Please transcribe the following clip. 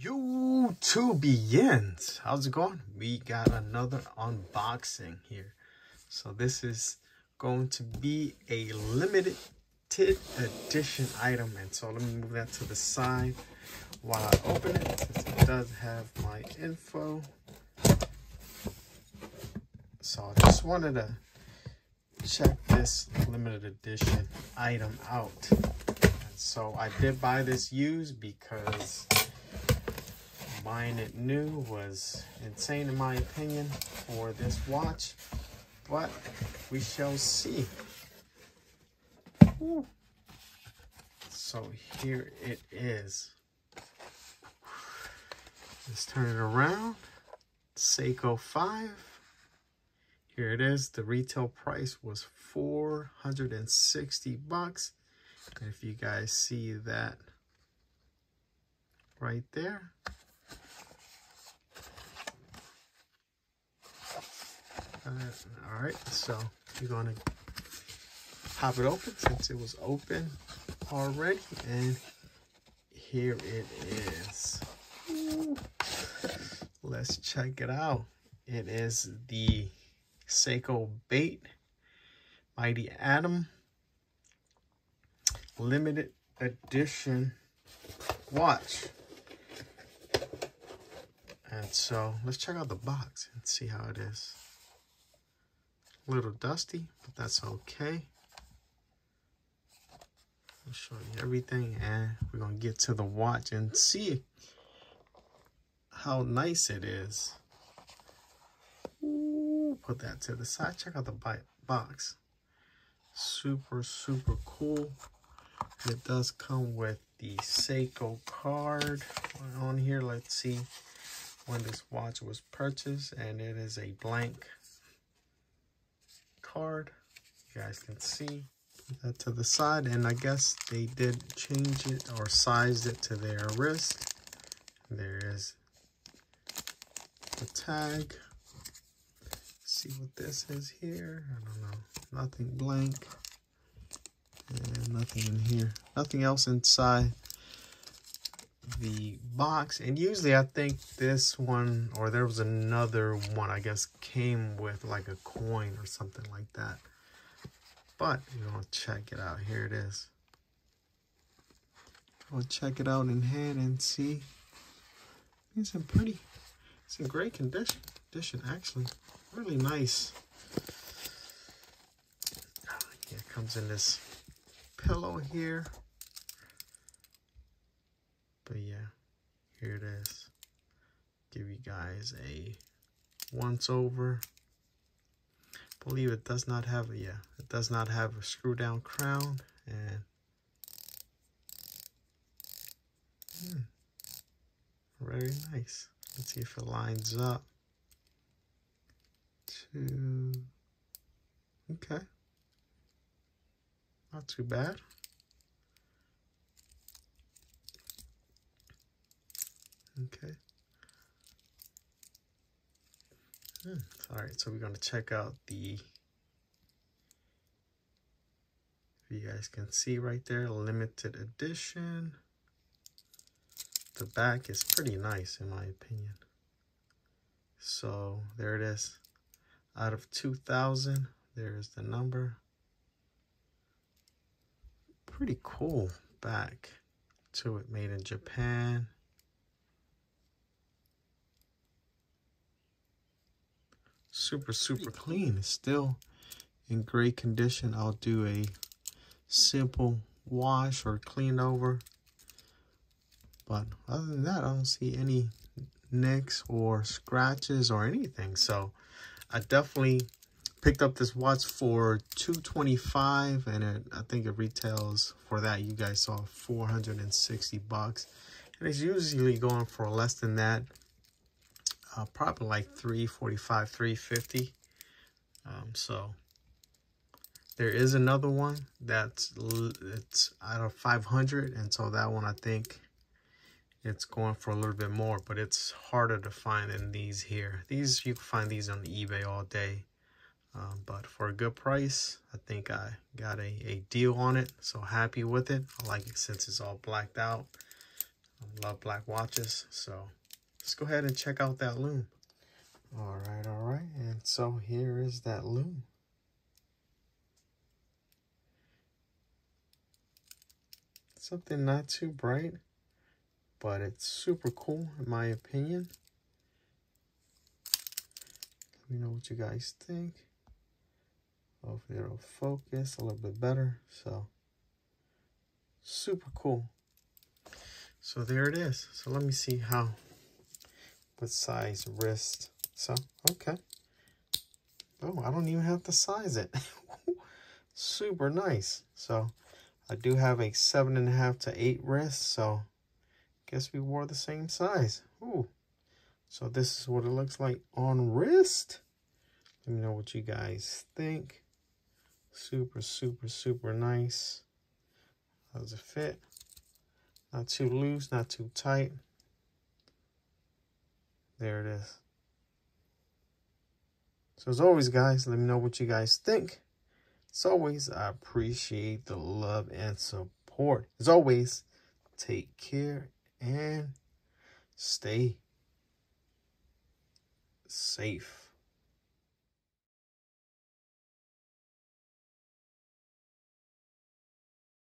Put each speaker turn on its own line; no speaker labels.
YouTubians, how's it going? We got another unboxing here. So this is going to be a limited edition item, and so let me move that to the side while I open it, since it does have my info. So I just wanted to check this limited edition item out. And so I did buy this used because buying it new was insane in my opinion for this watch, but we shall see. Ooh. So here it is. Let's turn it around. Seiko 5. Here it is. The retail price was $460. And if you guys see that right there. All right, so we're gonna pop it open since it was open already, and here it is. Ooh. Let's check it out. It is the Seiko Bait Mighty Atom limited edition watch. And so let's check out the box and see how it is. A little dusty, but that's okay. I'll show you everything, and we're gonna get to the watch and see how nice it is. Ooh, put that to the side. Check out the box. Super cool. It does come with the Seiko card on here. Let's see when this watch was purchased, and it is a blank card. You guys can see. Put that to the side, and I guess they did change it or sized it to their wrist. There is the tag. See what this is here. I don't know. Nothing blank. And nothing in here. Nothing else inside the box. And usually I think this one, or there was another one, I guess came with like a coin or something like that. But you're gonna check it out. Here it is. I'll check it out in hand and see. It's in great condition actually. Really nice. Yeah, it comes in this pillow here. But yeah, here it is. Give you guys a once over. I believe it does not have it does not have a screw down crown, and very nice. Let's see if it lines up to, okay, not too bad. Okay. All right, so we're going to check out the, if you guys can see right there, limited edition. The back is pretty nice in my opinion. So there it is. Out of 2,000, there's the number. Pretty cool back to it, made in Japan. Super clean. It's still in great condition. I'll do a simple wash or clean over, but other than that, I don't see any nicks or scratches or anything. So I definitely picked up this watch for $225, and I think it retails for that, you guys saw, $460, and it's usually going for less than that. Probably like $345, $350. So there is another one it's out of 500, and so that one I think it's going for a little bit more, but it's harder to find than these here. These, you can find these on eBay all day, but for a good price, I think I got a deal on it. So happy with it. I like it since it's all blacked out. I love black watches, so let's go ahead and check out that loom. All right, and so here is that loom. Something not too bright, but it's super cool in my opinion. Let me know what you guys think. Hopefully it'll focus a little bit better. So super cool. So there it is. So let me see what size wrist. So okay. Oh, I don't even have to size it. Super nice. So I do have a 7.5 to 8 wrist, so guess we wore the same size. Ooh. So this is what it looks like on wrist. Let me know what you guys think. Super, super, super nice. How does it fit? Not too loose, not too tight. There it is. So as always, guys, let me know what you guys think. As always, I appreciate the love and support. As always, take care and stay safe.